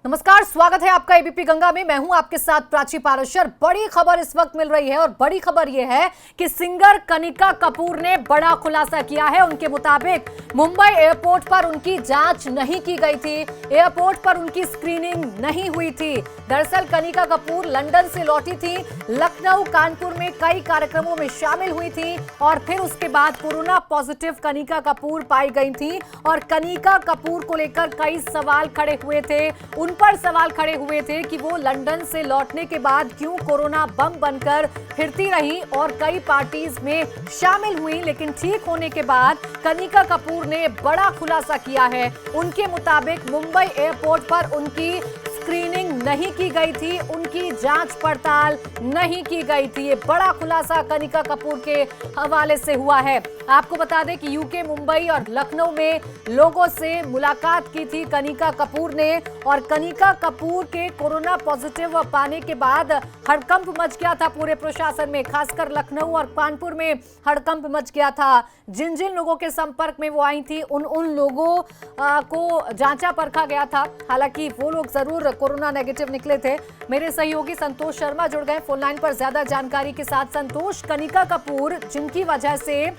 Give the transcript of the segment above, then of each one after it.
नमस्कार, स्वागत है आपका एबीपी गंगा में। मैं हूं आपके साथ प्राची पारशर। बड़ी खबर इस वक्त मिल रही है और बड़ी खबर यह है कि सिंगर कनिका कपूर ने बड़ा खुलासा किया है। उनके मुताबिक मुंबई एयरपोर्ट पर उनकी जांच नहीं की गई थी, एयरपोर्ट पर उनकी स्क्रीनिंग नहीं हुई थी। दरअसल कनिका कपूर लंदन से लौटी थी, लखनऊ कानपुर में कई कार्यक्रमों में शामिल हुई थी और फिर उसके बाद कोरोना पॉजिटिव कनिका कपूर पाई गई थी और कनिका कपूर को लेकर कई सवाल खड़े हुए थे। उन पर सवाल खड़े हुए थे कि वो लंदन से लौटने के बाद क्यों कोरोना बम बनकर फिरती रही और कई पार्टीज में शामिल हुई, लेकिन ठीक होने के बाद कनिका कपूर ने बड़ा खुलासा किया है। उनके मुताबिक मुंबई एयरपोर्ट पर उनकी स्क्रीनिंग नहीं की गई थी, उनकी जांच पड़ताल नहीं की गई थी। ये बड़ा खुलासा कनिका कपूर के हवाले से हुआ है। आपको बता दें कि यूके, मुंबई और लखनऊ में लोगों से मुलाकात की थी कनिका कपूर ने और कनिका कपूर के कोरोना पॉजिटिव पाने के बाद हड़कंप मच गया था पूरे प्रशासन में, खासकर लखनऊ और कानपुर में हड़कंप मच गया था। जिन जिन लोगों के संपर्क में वो आई थी उन लोगों को जांचा परखा गया था। हालांकि वो लोग जरूर कोरोना नेगेटिव निकले थे। मेरे सहयोगी संतोष शर्मा जुड़ गए फोन लाइन पर ज्यादा जानकारी के साथ। संतोष, कनिका कपूर जिनकी वजह से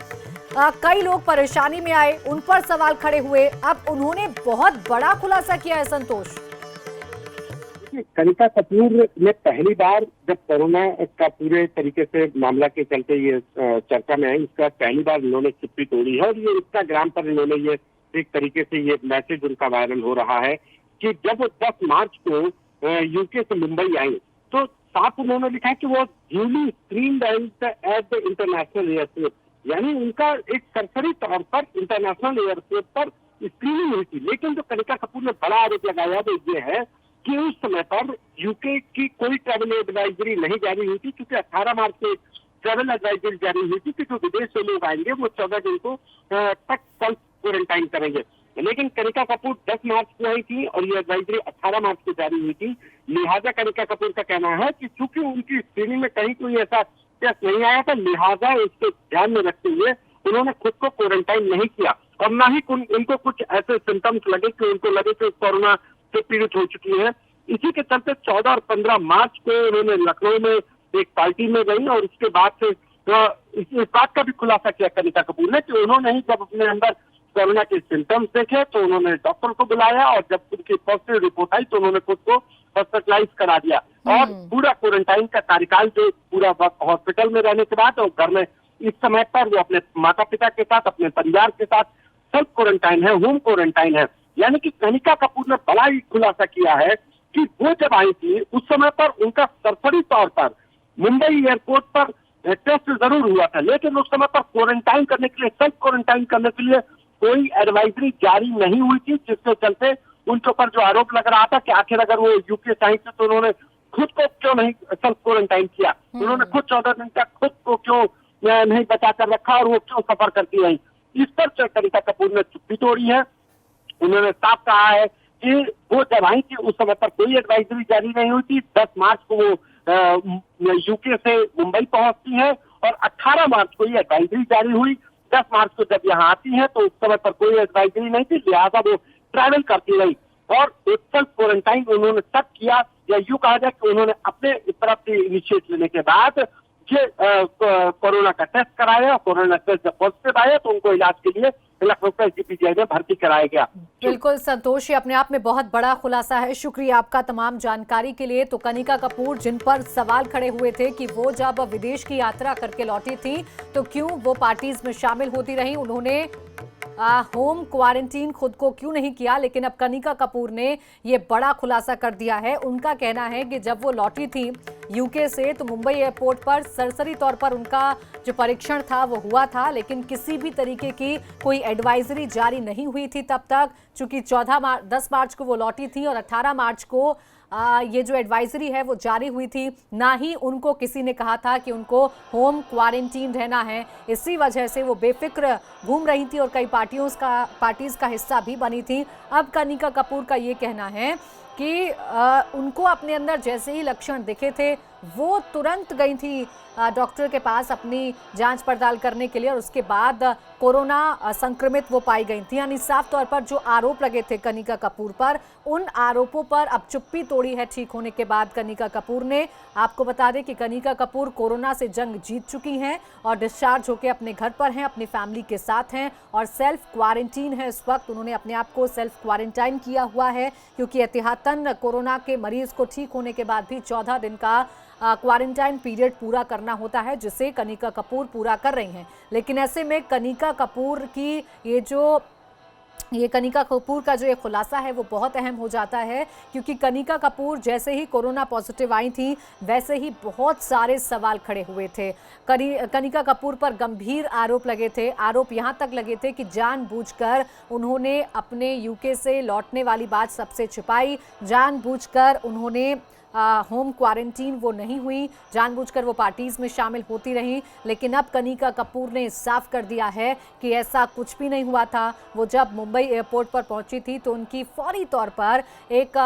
कई लोग परेशानी में आए, उन पर सवाल खड़े हुए, अब उन्होंने बहुत बड़ा खुलासा किया है। संतोष, कनिका कपूर ने पहली बार जब कोरोना का पूरे तरीके से मामला के चलते ये चर्चा में आई, इसका पहली बार इन्होंने चुप्पी तोड़ी है और ये इंस्टाग्राम पर इन्होंने ये एक तरीके से ये मैसेज उनका वायरल हो रहा है कि जब वो 10 मार्च को यूके से मुंबई आई तो साफ उन्होंने लिखा है कि वो duly screened at the international airport, यानी उनका एक सरसरी तौर पर इंटरनेशनल एयरपोर्ट पर स्क्रीनिंग हुई थी। लेकिन जो कनिका कपूर ने बड़ा आरोप लगाया वो ये है कि उस समय पर यूके की कोई ट्रैवल एडवाइजरी नहीं जारी हुई थी, क्योंकि 18 मार्च से ट्रैवल एडवाइजरी जारी हुई थी कि जो विदेश से लोग आएंगे वो 14 दिन को तक सेल्फ क्वारंटाइन करेंगे। लेकिन कनिका कपूर 10 मार्च को आई थी और ये एडवाइजरी 18 मार्च को जारी हुई थी। लिहाजा कनिका कपूर का कहना है कि चूंकि उनकी स्क्रीनिंग में कहीं कोई ऐसा टेस्ट नहीं आया था, लिहाजा इसको ध्यान में रखते हुए उन्होंने खुद को क्वारंटाइन नहीं किया और ना ही उनको कुछ ऐसे सिम्टम्स लगे कि उनको लगे कि कोरोना से पीड़ित हो चुकी है। इसी के चलते 14 और 15 मार्च को उन्होंने लखनऊ में एक पार्टी में गई और उसके बाद से इस बात का भी खुलासा किया कनिका कपूर ने कि उन्होंने ही जब अपने अंदर कोरोना के सिम्टम्स देखे तो उन्होंने डॉक्टर को बुलाया और जब उनकी पॉजिटिव रिपोर्ट आई तो उन्होंने खुद को हॉस्पिटलाइज करा दिया और पूरा क्वारंटाइन का कार्यकाल जो पूरा वक्त हॉस्पिटल में रहने के बाद और घर में इस समय पर वो अपने माता पिता के साथ, अपने परिवार के साथ सेल्फ क्वारंटाइन है, होम क्वारंटाइन है। यानी कि कनिका कपूर ने बड़ा ही खुलासा किया है कि वो जब आई थी उस समय पर उनका सरसरी तौर पर मुंबई एयरपोर्ट पर टेस्ट जरूर हुआ था, लेकिन उस समय पर क्वारंटाइन करने के लिए, सेल्फ क्वारंटाइन करने के लिए कोई एडवाइजरी जारी नहीं हुई थी, जिसके चलते उनके ऊपर जो आरोप लग रहा था कि आखिर अगर वो यूके से आई थी तो उन्होंने खुद को क्यों नहीं सेल्फ क्वारंटाइन किया, उन्होंने खुद 14 दिन तक खुद को क्यों नहीं बचा कर रखा और वो क्यों सफर करती रही। इस पर कनिका कपूर ने चुप्पी तोड़ी है। उन्होंने साफ कहा है कि वो जब आई थी उस समय पर कोई एडवाइजरी जारी नहीं हुई थी। 10 मार्च को वो यूके से मुंबई पहुंचती है और 18 मार्च को ये एडवाइजरी जारी हुई। 10 मार्च को जब यहाँ आती है तो उस समय पर कोई एडवाइजरी नहीं थी, लिहाजा वो ट्रैवल करती रही और एक सेल्फ क्वारंटाइन उन्होंने तब किया, या यूं कहा जाए कि उन्होंने अपने तरफ से इनिशिएट लेने के बाद ये कोरोना का टेस्ट कराया। कोरोना टेस्ट जब पॉजिटिव आया तो उनको इलाज के लिए लखनऊ के एसजीपीजीआई में भर्ती कराया गया। बिल्कुल संतोष, ये अपने आप में बहुत बड़ा खुलासा है। शुक्रिया आपका तमाम जानकारी के लिए। तो कनिका कपूर जिन पर सवाल खड़े हुए थे कि वो जब विदेश की यात्रा करके लौटी थी तो क्यों वो पार्टीज में शामिल होती रही, उन्होंने होम क्वारंटीन खुद को क्यों नहीं किया, लेकिन अब कनिका कपूर ने ये बड़ा खुलासा कर दिया है। उनका कहना है कि जब वो लौटी थी यूके से तो मुंबई एयरपोर्ट पर सरसरी तौर पर उनका जो परीक्षण था वो हुआ था, लेकिन किसी भी तरीके की कोई एडवाइजरी जारी नहीं हुई थी तब तक, चूंकि 10 मार्च को वो लौटी थी और 18 मार्च को ये जो एडवाइजरी है वो जारी हुई थी। ना ही उनको किसी ने कहा था कि उनको होम क्वारंटीन रहना है। इसी वजह से वो बेफिक्र घूम रही थी और कई पार्टीज का हिस्सा भी बनी थी। अब कनिका कपूर का ये कहना है कि उनको अपने अंदर जैसे ही लक्षण दिखे थे वो तुरंत गई थी डॉक्टर के पास अपनी जांच पड़ताल करने के लिए, और उसके बाद कोरोना संक्रमित वो पाई गई थी। यानी साफ तौर पर जो आरोप लगे थे कनिका कपूर पर, उन आरोपों पर अब चुप्पी तोड़ी है ठीक होने के बाद कनिका कपूर ने। आपको बता दें कि कनिका कपूर कोरोना से जंग जीत चुकी हैं और डिस्चार्ज होकर अपने घर पर हैं, अपनी फैमिली के साथ हैं और सेल्फ क्वारंटीन है। इस वक्त उन्होंने अपने आप को सेल्फ क्वारंटाइन किया हुआ है, क्योंकि एहतियातन कोरोना के मरीज को ठीक होने के बाद भी 14 दिन का क्वारंटाइन पीरियड पूरा करना होता है, जिसे कनिका कपूर पूरा कर रही हैं। लेकिन ऐसे में कनिका कपूर की ये कनिका कपूर का जो ये खुलासा है वो बहुत अहम हो जाता है, क्योंकि कनिका कपूर जैसे ही कोरोना पॉजिटिव आई थी वैसे ही बहुत सारे सवाल खड़े हुए थे। कनिका कपूर पर गंभीर आरोप लगे थे। आरोप यहाँ तक लगे थे कि जानबूझकर उन्होंने अपने यूके से लौटने वाली बात सबसे छिपाई, जानबूझकर उन्होंने होम क्वारंटीन वो नहीं हुई, जानबूझकर वो पार्टीज में शामिल होती रही। लेकिन अब कनिका कपूर ने साफ कर दिया है कि ऐसा कुछ भी नहीं हुआ था। वो जब मुंबई एयरपोर्ट पर पहुंची थी तो उनकी फौरी तौर पर एक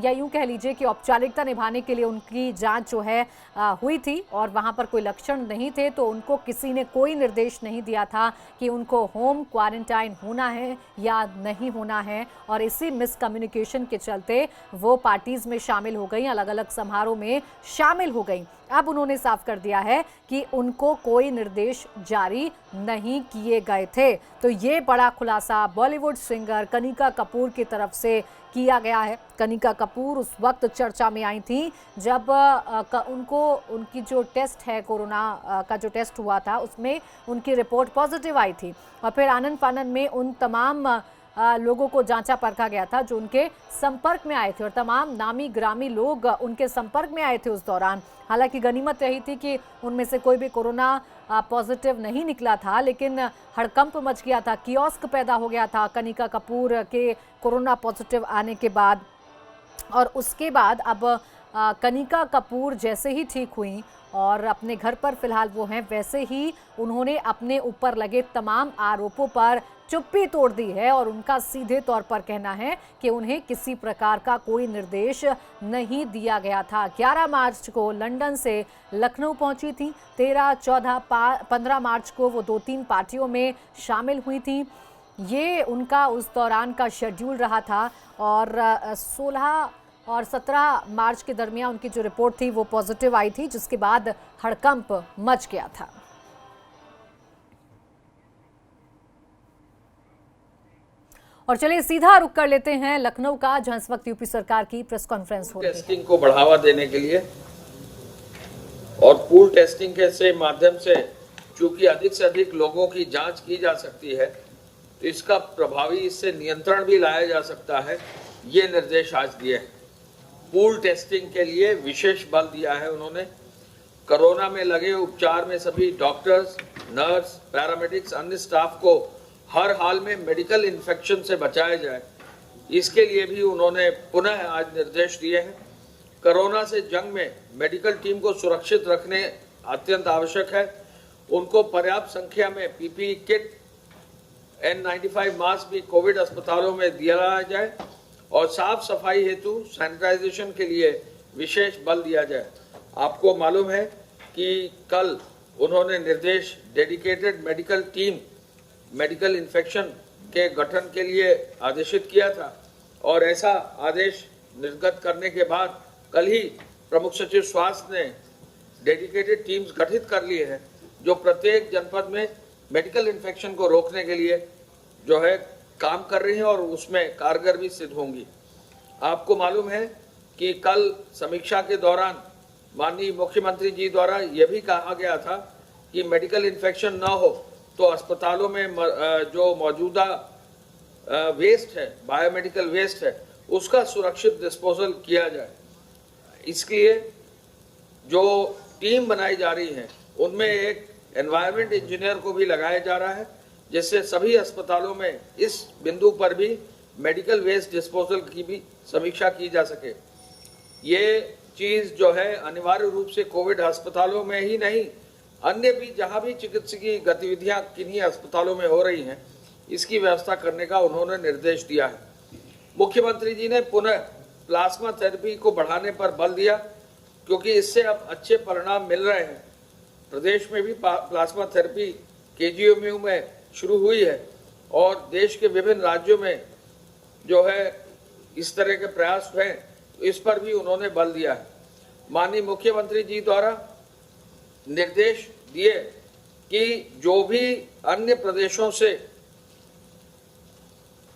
या यूं कह लीजिए कि औपचारिकता निभाने के लिए उनकी जांच जो है हुई थी, और वहां पर कोई लक्षण नहीं थे, तो उनको किसी ने कोई निर्देश नहीं दिया था कि उनको होम क्वारंटाइन होना है या नहीं होना है। और इसी मिसकम्युनिकेशन के चलते वो पार्टीज में शामिल हो गई, अलग अलग समारोह में शामिल हो गई। अब उन्होंने साफ कर दिया है कि उनको कोई निर्देश जारी नहीं किए गए थे। तो ये बड़ा खुलासा बॉलीवुड सिंगर कनिका कपूर की तरफ से किया गया है। कनिका कपूर उस वक्त चर्चा में आई थी जब उनकी जो टेस्ट है, कोरोना का जो टेस्ट हुआ था, उसमें उनकी रिपोर्ट पॉजिटिव आई थी। और फिर आनन फानन में उन तमाम लोगों को जांचा परखा गया था जो उनके संपर्क में आए थे, और तमाम नामी ग्रामी लोग उनके संपर्क में आए थे उस दौरान। हालांकि गनीमत रही थी कि उनमें से कोई भी कोरोना पॉजिटिव नहीं निकला था, लेकिन हड़कंप मच गया था, कियोस्क पैदा हो गया था कनिका कपूर के कोरोना पॉजिटिव आने के बाद। और उसके बाद अब कनिका कपूर जैसे ही ठीक हुई और अपने घर पर फिलहाल वो हैं, वैसे ही उन्होंने अपने ऊपर लगे तमाम आरोपों पर चुप्पी तोड़ दी है, और उनका सीधे तौर पर कहना है कि उन्हें किसी प्रकार का कोई निर्देश नहीं दिया गया था। 11 मार्च को लंदन से लखनऊ पहुंची थी, 13, 14, 15 मार्च को वो 2-3 पार्टियों में शामिल हुई थी। ये उनका उस दौरान का शेड्यूल रहा था, और 16 और 17 मार्च के दरमियान उनकी जो रिपोर्ट थी वो पॉजिटिव आई थी, जिसके बाद हड़कंप मच गया था। और चलिए सीधा रुख कर लेते हैं लखनऊ का, जहां इस वक्त यूपी सरकार की प्रेस कॉन्फ्रेंस हो रही है। टेस्टिंग को बढ़ावा देने के लिए और पूल टेस्टिंग के से माध्यम से चूंकि अधिक से अधिक लोगों की जांच की जा सकती है, तो इसका प्रभावी इससे नियंत्रण भी लाया जा सकता है। ये निर्देश आज दिए हैं। पूल टेस्टिंग के लिए विशेष बल दिया है उन्होंने। कोरोना में लगे उपचार में सभी डॉक्टर्स, नर्स, पैरामेडिक्स, अन्य स्टाफ को हर हाल में मेडिकल इन्फेक्शन से बचाया जाए, इसके लिए भी उन्होंने पुनः आज निर्देश दिए हैं। कोरोना से जंग में मेडिकल टीम को सुरक्षित रखने अत्यंत आवश्यक है। उनको पर्याप्त संख्या में पीपीई किट, N95 मास्क भी कोविड अस्पतालों में दिया जाए, और साफ सफाई हेतु सैनिटाइजेशन के लिए विशेष बल दिया जाए। आपको मालूम है कि कल उन्होंने निर्देश dedicated medical team medical infection के गठन के लिए आदेशित किया था, और ऐसा आदेश निर्गत करने के बाद कल ही प्रमुख सचिव स्वास्थ्य ने डेडिकेटेड टीम्स गठित कर लिए हैं, जो प्रत्येक जनपद में मेडिकल इन्फेक्शन को रोकने के लिए जो है काम कर रही हैं और उसमें कारगर भी सिद्ध होंगी। आपको मालूम है कि कल समीक्षा के दौरान माननीय मुख्यमंत्री जी द्वारा यह भी कहा गया था कि मेडिकल इन्फेक्शन न हो तो अस्पतालों में जो मौजूदा वेस्ट है, बायोमेडिकल वेस्ट है, उसका सुरक्षित डिस्पोजल किया जाए। इसलिए जो टीम बनाई जा रही है उनमें एक एनवायरनमेंट इंजीनियर को भी लगाया जा रहा है, जिससे सभी अस्पतालों में इस बिंदु पर भी मेडिकल वेस्ट डिस्पोजल की भी समीक्षा की जा सके। ये चीज जो है अनिवार्य रूप से कोविड अस्पतालों में ही नहीं, अन्य भी जहां भी चिकित्सकीय गतिविधियां किन्हीं अस्पतालों में हो रही हैं, इसकी व्यवस्था करने का उन्होंने निर्देश दिया है। मुख्यमंत्री जी ने पुनः प्लाज्मा थेरेपी को बढ़ाने पर बल दिया, क्योंकि इससे अब अच्छे परिणाम मिल रहे हैं। प्रदेश में भी प्लाज्मा थेरेपी केजीएमयू में शुरू हुई है और देश के विभिन्न राज्यों में जो है इस तरह के प्रयास हैं, इस पर भी उन्होंने बल दिया है। माननीय मुख्यमंत्री जी द्वारा निर्देश दिए कि जो भी अन्य प्रदेशों से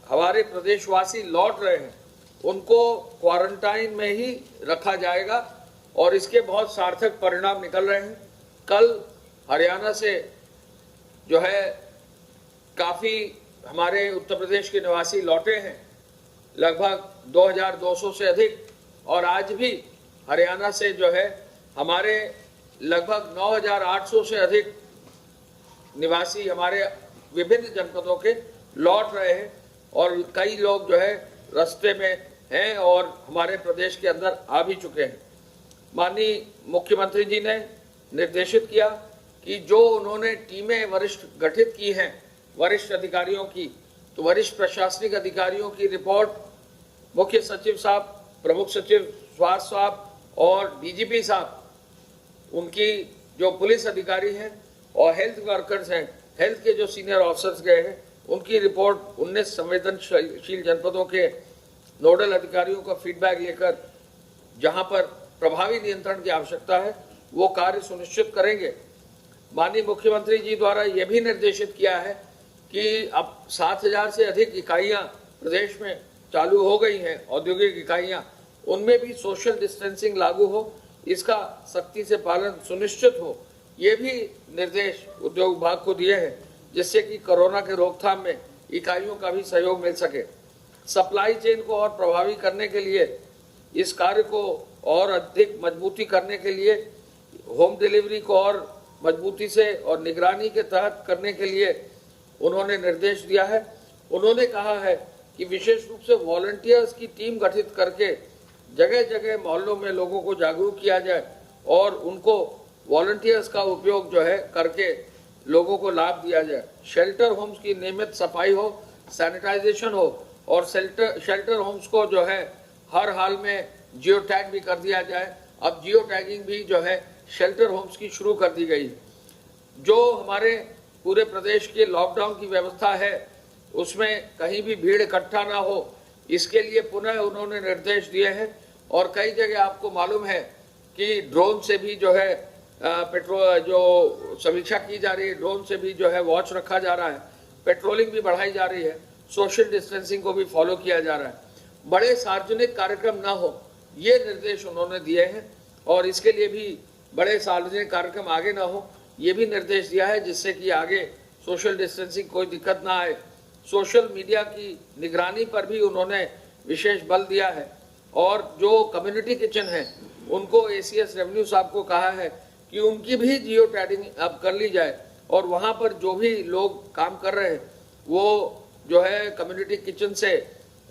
हमारे प्रदेशवासी लौट रहे हैं उनको क्वारंटाइन में ही रखा जाएगा और इसके बहुत सार्थक परिणाम निकल रहे हैं। कल हरियाणा से जो है काफ़ी हमारे उत्तर प्रदेश के निवासी लौटे हैं, लगभग 2200 से अधिक, और आज भी हरियाणा से जो है हमारे लगभग 9800 से अधिक निवासी हमारे विभिन्न जनपदों के लौट रहे हैं और कई लोग जो है रास्ते में हैं और हमारे प्रदेश के अंदर आ भी चुके हैं। माननीय मुख्यमंत्री जी ने निर्देशित किया कि जो उन्होंने टीमें वरिष्ठ गठित की हैं वरिष्ठ अधिकारियों की, तो वरिष्ठ प्रशासनिक अधिकारियों की रिपोर्ट मुख्य सचिव साहब, प्रमुख सचिव स्वास्थ्य साहब और डीजीपी साहब, उनकी जो पुलिस अधिकारी हैं और हेल्थ वर्कर्स हैं, हेल्थ के जो सीनियर ऑफिसर्स गए हैं, उनकी रिपोर्ट 19 संवेदनशील जनपदों के नोडल अधिकारियों का फीडबैक लेकर जहां पर प्रभावी नियंत्रण की आवश्यकता है वो कार्य सुनिश्चित करेंगे। माननीय मुख्यमंत्री जी द्वारा यह भी निर्देशित किया है कि अब 7000 से अधिक इकाइयां प्रदेश में चालू हो गई हैं, औद्योगिक इकाइयां, उनमें भी सोशल डिस्टेंसिंग लागू हो, इसका सख्ती से पालन सुनिश्चित हो, ये भी निर्देश उद्योग विभाग को दिए हैं, जिससे कि कोरोना के रोकथाम में इकाइयों का भी सहयोग मिल सके। सप्लाई चेन को और प्रभावी करने के लिए, इस कार्य को और अधिक मजबूती करने के लिए, होम डिलीवरी को और मजबूती से और निगरानी के तहत करने के लिए उन्होंने निर्देश दिया है। उन्होंने कहा है कि विशेष रूप से वॉलंटियर्स की टीम गठित करके जगह जगह मोहल्लों में लोगों को जागरूक किया जाए और उनको वॉलंटियर्स का उपयोग जो है करके लोगों को लाभ दिया जाए। शेल्टर होम्स की नियमित सफाई हो, सैनिटाइजेशन हो और शेल्टर होम्स को जो है हर हाल में जियो टैग भी कर दिया जाए। अब जियो टैगिंग भी जो है शेल्टर होम्स की शुरू कर दी गई। जो हमारे पूरे प्रदेश के लॉकडाउन की व्यवस्था है उसमें कहीं भी भीड़ इकट्ठा ना हो, इसके लिए पुनः उन्होंने निर्देश दिए हैं और कई जगह आपको मालूम है कि ड्रोन से भी जो है पेट्रोल जो समीक्षा की जा रही है, ड्रोन से भी जो है वॉच रखा जा रहा है, पेट्रोलिंग भी बढ़ाई जा रही है, सोशल डिस्टेंसिंग को भी फॉलो किया जा रहा है, बड़े सार्वजनिक कार्यक्रम ना हो, ये निर्देश उन्होंने दिए हैं और इसके लिए भी बड़े सार्वजनिक कार्यक्रम आगे ना हो, ये भी निर्देश दिया है, जिससे कि आगे सोशल डिस्टेंसिंग कोई दिक्कत ना आए। सोशल मीडिया की निगरानी पर भी उन्होंने विशेष बल दिया है और जो कम्युनिटी किचन है उनको एसीएस रेवेन्यू साहब को कहा है कि उनकी भी जियो टैगिंग अब कर ली जाए और वहाँ पर जो भी लोग काम कर रहे हैं वो जो है कम्युनिटी किचन से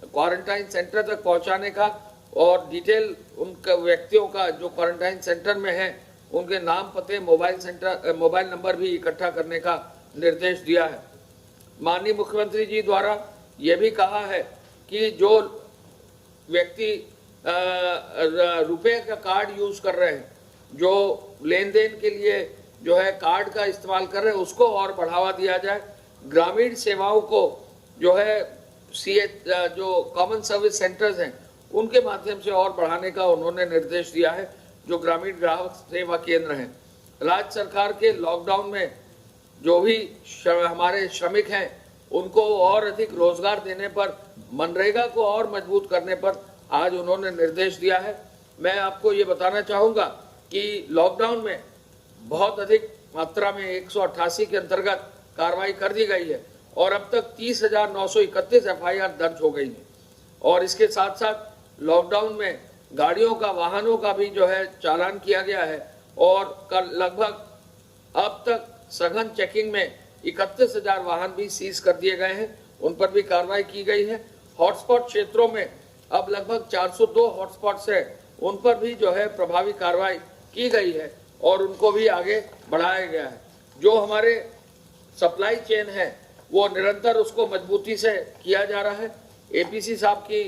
क्वारंटाइन सेंटर तक पहुँचाने का और डिटेल उनका व्यक्तियों का जो क्वारंटाइन सेंटर में है उनके नाम, पते, मोबाइल नंबर भी इकट्ठा करने का निर्देश दिया है। माननीय मुख्यमंत्री जी द्वारा ये भी कहा है कि जो व्यक्ति रुपए का कार्ड यूज कर रहे हैं, जो लेन देन के लिए जो है कार्ड का इस्तेमाल कर रहे हैं, उसको और बढ़ावा दिया जाए। ग्रामीण सेवाओं को जो है जो कॉमन सर्विस सेंटर्स हैं उनके माध्यम से और बढ़ाने का उन्होंने निर्देश दिया है, जो ग्रामीण ग्राहक सेवा केंद्र हैं। राज्य सरकार के लॉकडाउन में जो भी हमारे श्रमिक हैं उनको और अधिक रोजगार देने पर, मनरेगा को और मजबूत करने पर आज उन्होंने निर्देश दिया है। मैं आपको ये बताना चाहूँगा कि लॉकडाउन में बहुत अधिक मात्रा में 188 के अंतर्गत कार्रवाई कर दी गई है और अब तक 30,931 FIR दर्ज हो गई है और इसके साथ साथ लॉकडाउन में गाड़ियों का, वाहनों का भी जो है चालान किया गया है और कल लगभग अब तक सघन चेकिंग में 31,000 वाहन भी सीज कर दिए गए हैं, उन पर भी कार्रवाई की गई है। हॉटस्पॉट क्षेत्रों में अब लगभग 402 हॉटस्पॉट्स है, उन पर भी जो है प्रभावी कार्रवाई की गई है और उनको भी आगे बढ़ाया गया है। जो हमारे सप्लाई चेन है वो निरंतर उसको मजबूती से किया जा रहा है। एपीसी साहब की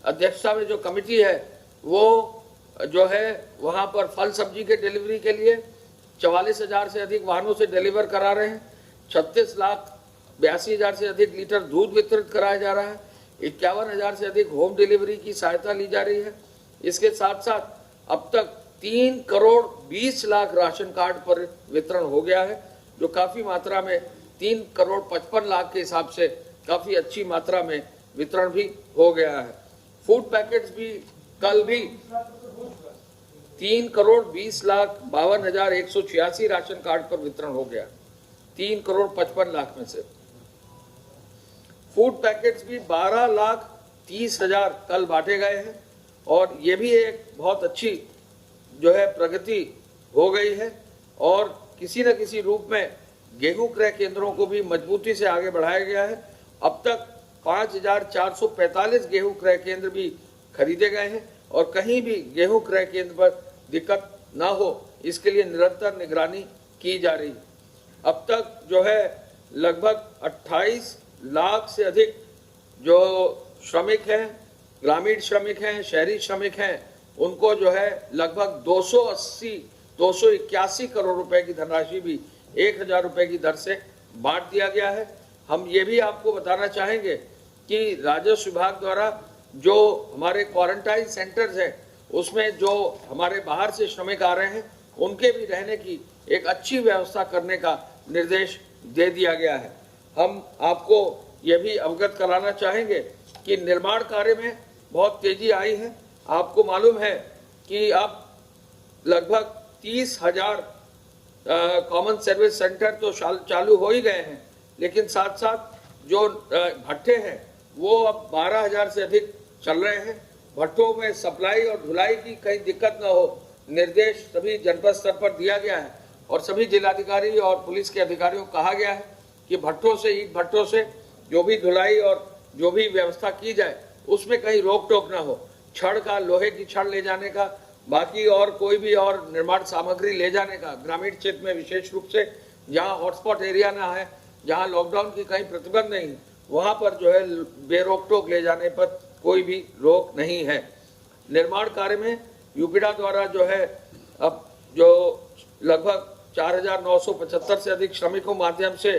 अध्यक्षता में जो कमेटी है वो जो है वहाँ पर फल सब्जी के डिलीवरी के लिए 44,000 से अधिक वाहनों से डिलीवर करा रहे हैं। 36,82,000 से अधिक लीटर दूध वितरित कराया जा रहा है। 51,000 से अधिक होम डिलीवरी की सहायता ली जा रही है। इसके साथ साथ अब तक 3 करोड़ 20 लाख राशन कार्ड पर वितरण हो गया है, जो काफ़ी मात्रा में 3 करोड़ 55 लाख के हिसाब से काफ़ी अच्छी मात्रा में वितरण भी हो गया है। फूड पैकेट्स भी कल भी 3 करोड़ 20 लाख 52,186 राशन कार्ड पर वितरण हो गया। 3 करोड़ 55 लाख में से फूड पैकेट्स भी 12,30,000 कल बांटे गए हैं और ये भी एक बहुत अच्छी जो है प्रगति हो गई है। और किसी न किसी रूप में गेहूं क्रय केंद्रों को भी मजबूती से आगे बढ़ाया गया है। अब तक 5,445 गेहूं क्रय केंद्र भी खरीदे गए हैं और कहीं भी गेहूं क्रय केंद्र पर दिक्कत ना हो इसके लिए निरंतर निगरानी की जा रही है। अब तक जो है लगभग 28 लाख से अधिक जो श्रमिक हैं, ग्रामीण श्रमिक हैं, शहरी श्रमिक हैं, उनको जो है लगभग 281 करोड़ रुपए की धनराशि भी 1,000 रुपए की दर से बांट दिया गया है। हम ये भी आपको बताना चाहेंगे कि राजस्व विभाग द्वारा जो हमारे क्वारंटाइन सेंटर्स हैं उसमें जो हमारे बाहर से श्रमिक आ रहे हैं उनके भी रहने की एक अच्छी व्यवस्था करने का निर्देश दे दिया गया है। हम आपको ये भी अवगत कराना चाहेंगे कि निर्माण कार्य में बहुत तेजी आई है। आपको मालूम है कि अब लगभग 30,000 कॉमन सर्विस सेंटर तो चालू हो ही गए हैं, लेकिन साथ साथ जो भट्टे हैं वो अब 12,000 से अधिक चल रहे हैं। भट्टों में सप्लाई और धुलाई की कहीं दिक्कत न हो, निर्देश सभी जनपद स्तर पर दिया गया है और सभी जिलाधिकारी और पुलिस के अधिकारियों को कहा गया है कि भट्टों से, ईंट भट्टों से जो भी धुलाई और जो भी व्यवस्था की जाए उसमें कहीं रोक टोक ना हो। छड़ का, लोहे की छड़ ले जाने का, बाकी और कोई भी और निर्माण सामग्री ले जाने का, ग्रामीण क्षेत्र में विशेष रूप से जहाँ हॉटस्पॉट एरिया ना है, जहाँ लॉकडाउन की कहीं प्रतिबंध नहीं, वहाँ पर जो है बेरोक टोक ले जाने पर कोई भी रोक नहीं है। निर्माण कार्य में यूपीडा द्वारा जो है अब जो लगभग 4,975 से अधिक श्रमिकों माध्यम से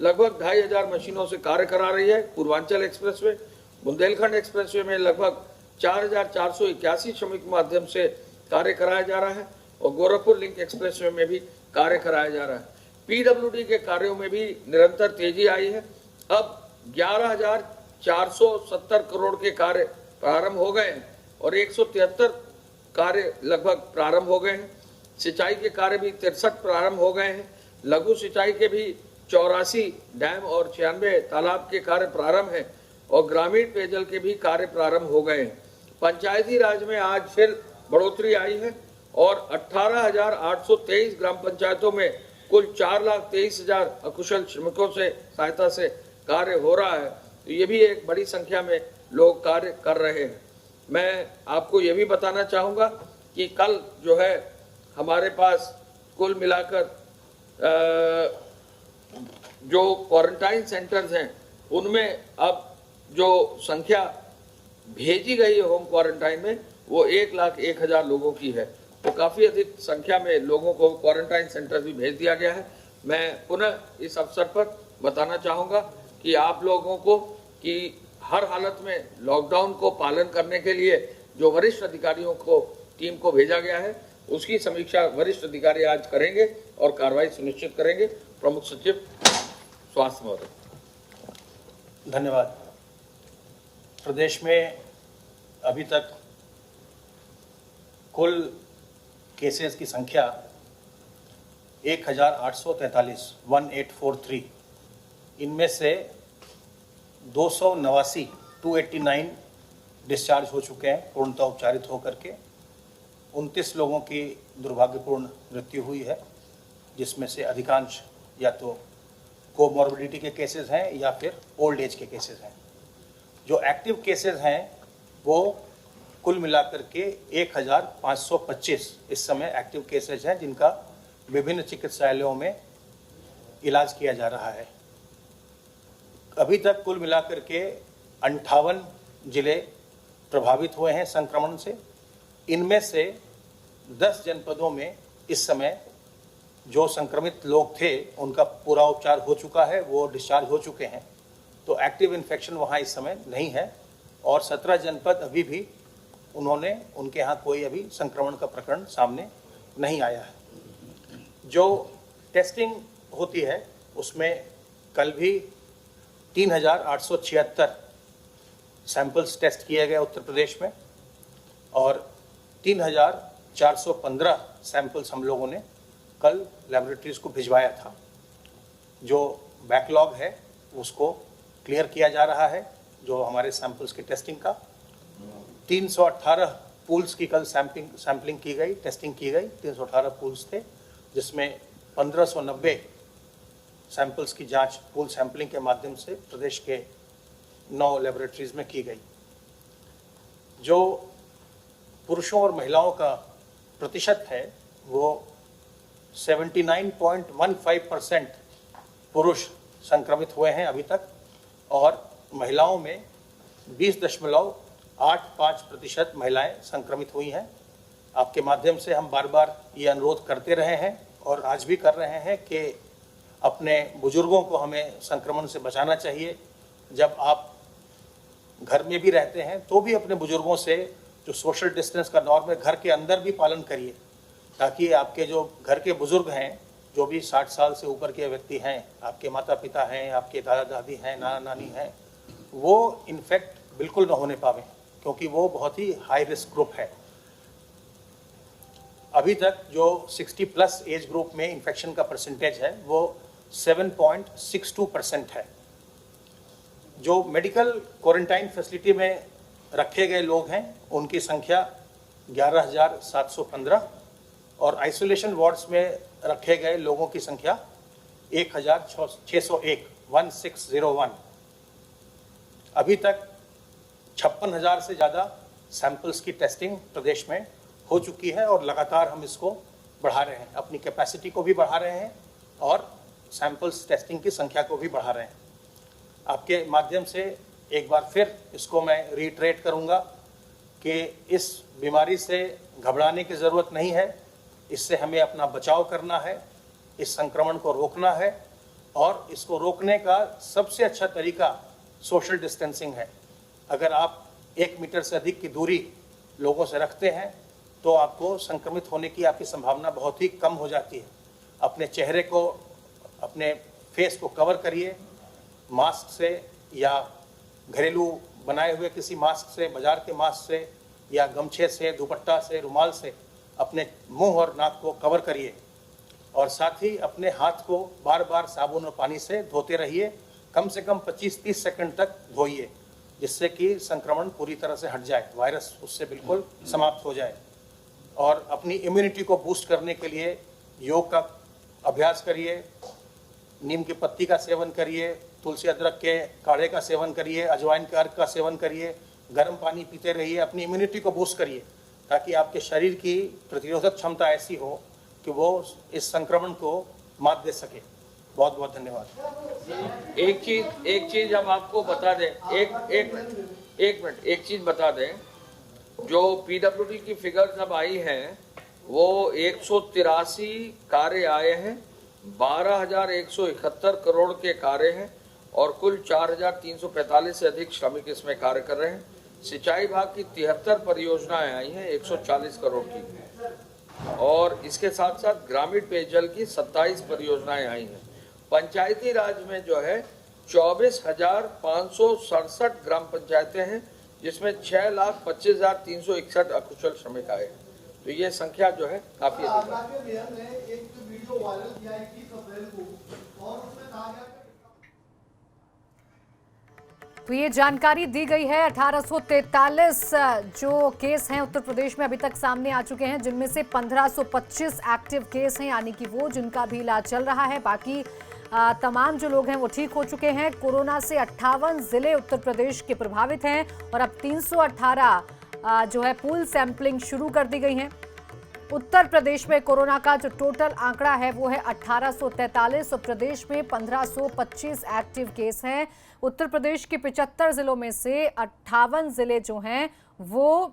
लगभग 2,500 मशीनों से कार्य करा रही है। पूर्वांचल एक्सप्रेसवे, बुंदेलखंड एक्सप्रेसवे में लगभग 4,481 श्रमिक माध्यम से कार्य कराया जा रहा है और गोरखपुर लिंक एक्सप्रेसवे में भी कार्य कराया जा रहा है। पीडब्ल्यूडी के कार्यों में भी निरंतर तेजी आई है। अब 11,470 करोड़ के कार्य प्रारंभ हो गए हैं और 173 कार्य लगभग प्रारंभ हो गए हैं। सिंचाई के कार्य भी 63 प्रारंभ हो गए हैं। लघु सिंचाई के भी 84 डैम और 96 तालाब के कार्य प्रारंभ हैं और ग्रामीण पेयजल के भी कार्य प्रारंभ हो गए हैं। पंचायती राज में आज फिर बढ़ोतरी आई है और 18,823 ग्राम पंचायतों में कुल 4,23,000 अकुशल श्रमिकों से सहायता से कार्य हो रहा है। तो ये भी एक बड़ी संख्या में लोग कार्य कर रहे हैं। मैं आपको ये भी बताना चाहूँगा कि कल जो है हमारे पास कुल मिलाकर जो क्वारंटाइन सेंटर्स हैं उनमें अब जो संख्या भेजी गई है होम क्वारंटाइन में वो 1,01,000 लोगों की है। तो काफ़ी अधिक संख्या में लोगों को क्वारंटाइन सेंटर भी भेज दिया गया है। मैं पुनः इस अवसर पर बताना चाहूँगा कि आप लोगों को कि हर हालत में लॉकडाउन को पालन करने के लिए जो वरिष्ठ अधिकारियों को टीम को भेजा गया है उसकी समीक्षा वरिष्ठ अधिकारी आज करेंगे और कार्रवाई सुनिश्चित करेंगे। प्रमुख सचिव स्वास्थ्य महोदय। धन्यवाद। प्रदेश में अभी तक कुल केसेस की संख्या 1843 इनमें से 289 डिस्चार्ज हो चुके हैं पूर्णतः उपचारित होकर के। 29 लोगों की दुर्भाग्यपूर्ण मृत्यु हुई है, जिसमें से अधिकांश या तो कोमॉर्बिडिटी के केसेस हैं या फिर ओल्ड एज के केसेस हैं। जो एक्टिव केसेस हैं वो कुल मिलाकर के 1,525 इस समय एक्टिव केसेज हैं जिनका विभिन्न चिकित्सालयों में इलाज किया जा रहा है। अभी तक कुल मिलाकर के 58 जिले प्रभावित हुए हैं संक्रमण से। इनमें से 10 जनपदों में इस समय जो संक्रमित लोग थे उनका पूरा उपचार हो चुका है, वो डिस्चार्ज हो चुके हैं, तो एक्टिव इन्फेक्शन वहाँ इस समय नहीं है। और 17 जनपद अभी भी उनके यहाँ कोई अभी संक्रमण का प्रकरण सामने नहीं आया है। जो टेस्टिंग होती है उसमें कल भी 3876 सैंपल्स टेस्ट किए गए उत्तर प्रदेश में, और 3415 सैंपल्स हम लोगों ने कल लैबोरेटरीज को भिजवाया था। जो बैकलॉग है उसको क्लियर किया जा रहा है, जो हमारे सैंपल्स की टेस्टिंग का। 318 पूल्स की कल सैम्पलिंग की गई, टेस्टिंग की गई। 318 पूल्स थे, जिसमें 1590 सैंपल्स की जांच पूल सैंपलिंग के माध्यम से प्रदेश के 9 लैबोरेटरीज में की गई। जो पुरुषों और महिलाओं का प्रतिशत है वो 79.15% पुरुष संक्रमित हुए हैं अभी तक, और महिलाओं में 20.85% महिलाएं संक्रमित हुई हैं। आपके माध्यम से हम बार बार ये अनुरोध करते रहे हैं और आज भी कर रहे हैं कि अपने बुजुर्गों को हमें संक्रमण से बचाना चाहिए। जब आप घर में भी रहते हैं तो भी अपने बुजुर्गों से जो सोशल डिस्टेंस का नॉर्म है घर के अंदर भी पालन करिए, ताकि आपके जो घर के बुजुर्ग हैं, जो भी 60 साल से ऊपर के व्यक्ति हैं, आपके माता पिता हैं, आपके दादा दादी हैं, नाना नानी हैं, वो इन्फेक्ट बिल्कुल न होने पावे, क्योंकि वो बहुत ही हाई रिस्क ग्रुप है। अभी तक जो 60+ एज ग्रुप में इन्फेक्शन का परसेंटेज है वो 7.62% है। जो मेडिकल क्वारंटाइन फैसिलिटी में रखे गए लोग हैं उनकी संख्या 11,715, और आइसोलेशन वार्ड्स में रखे गए लोगों की संख्या 1601। अभी तक 56,000 से ज़्यादा सैंपल्स की टेस्टिंग प्रदेश में हो चुकी है, और लगातार हम इसको बढ़ा रहे हैं, अपनी कैपेसिटी को भी बढ़ा रहे हैं और सैंपल्स टेस्टिंग की संख्या को भी बढ़ा रहे हैं। आपके माध्यम से एक बार फिर इसको मैं रीट्रेट करूंगा कि इस बीमारी से घबराने की ज़रूरत नहीं है। इससे हमें अपना बचाव करना है, इस संक्रमण को रोकना है, और इसको रोकने का सबसे अच्छा तरीका सोशल डिस्टेंसिंग है। अगर आप 1 मीटर से अधिक की दूरी लोगों से रखते हैं तो आपको संक्रमित होने की आपकी संभावना बहुत ही कम हो जाती है। अपने चेहरे को, अपने फेस को कवर करिए मास्क से, या घरेलू बनाए हुए किसी मास्क से, बाजार के मास्क से, या गमछे से, दुपट्टा से, रुमाल से अपने मुंह और नाक को कवर करिए, और साथ ही अपने हाथ को बार बार साबुन और पानी से धोते रहिए। कम से कम 25-30 सेकंड तक धोइए, जिससे कि संक्रमण पूरी तरह से हट जाए, वायरस उससे बिल्कुल समाप्त हो जाए। और अपनी इम्यूनिटी को बूस्ट करने के लिए योग का अभ्यास करिए, नीम की पत्ती का सेवन करिए, तुलसी अदरक के काढ़े का सेवन करिए, अजवाइन के अर्क का सेवन करिए, गर्म पानी पीते रहिए, अपनी इम्यूनिटी को बूस्ट करिए, ताकि आपके शरीर की प्रतिरोधक क्षमता ऐसी हो कि वो इस संक्रमण को मात दे सके। बहुत बहुत धन्यवाद। एक चीज हम आपको बता दें, एक चीज बता दें, जो पीडब्ल्यूडी की फिगर्स अब आई हैं वो 183 कार्य आए हैं, 12,171 करोड़ के कार्य हैं, और कुल 4,345 से अधिक श्रमिक इसमें कार्य कर रहे हैं। सिंचाई विभाग की 73 परियोजनाएं आई हैं 140 करोड़ की, और इसके साथ साथ ग्रामीण पेयजल की 27 परियोजनाएं आई हैं। पंचायती राज में जो है 24,567 ग्राम पंचायतें हैं, जिसमें 6,25,361 अकुशल श्रमिक आए हैं। तो ये संख्या जो है काफी अधिक है। तो ये जानकारी दी गई है। 1843 जो केस हैं उत्तर प्रदेश में अभी तक सामने आ चुके हैं, जिनमें से 1525 एक्टिव केस हैं, यानी कि वो जिनका भी इलाज चल रहा है। बाकी तमाम जो लोग हैं वो ठीक हो चुके हैं। कोरोना से 58 जिले उत्तर प्रदेश के प्रभावित हैं, और अब 318 जो है पूल सैंपलिंग शुरू कर दी गई है। उत्तर प्रदेश में कोरोना का जो टोटल आंकड़ा है वो है 1843, और प्रदेश में 1525 एक्टिव केस हैं। उत्तर प्रदेश के 75 जिलों में से 58 जिले जो हैं वो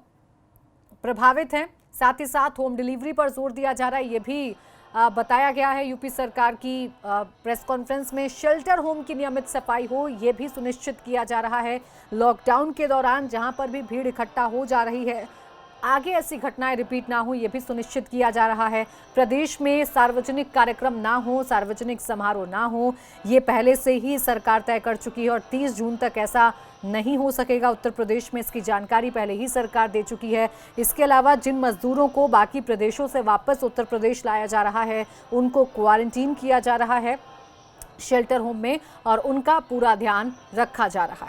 प्रभावित हैं। साथ ही साथ होम डिलीवरी पर जोर दिया जा रहा है, ये भी बताया गया है यूपी सरकार की प्रेस कॉन्फ्रेंस में। शेल्टर होम की नियमित सफाई हो, ये भी सुनिश्चित किया जा रहा है। लॉकडाउन के दौरान जहां पर भी भीड़ इकट्ठा हो जा रही है, आगे ऐसी घटनाएं रिपीट ना हो, ये भी सुनिश्चित किया जा रहा है। प्रदेश में सार्वजनिक कार्यक्रम ना हो, सार्वजनिक समारोह ना हो, ये पहले से ही सरकार तय कर चुकी है और 30 जून तक ऐसा नहीं हो सकेगा उत्तर प्रदेश में। इसकी जानकारी पहले ही सरकार दे चुकी है। इसके अलावा जिन मजदूरों को बाकी प्रदेशों से वापस उत्तर प्रदेश लाया जा रहा है, उनको क्वारंटीन किया जा रहा है शेल्टर होम में और उनका पूरा ध्यान रखा जा रहा है।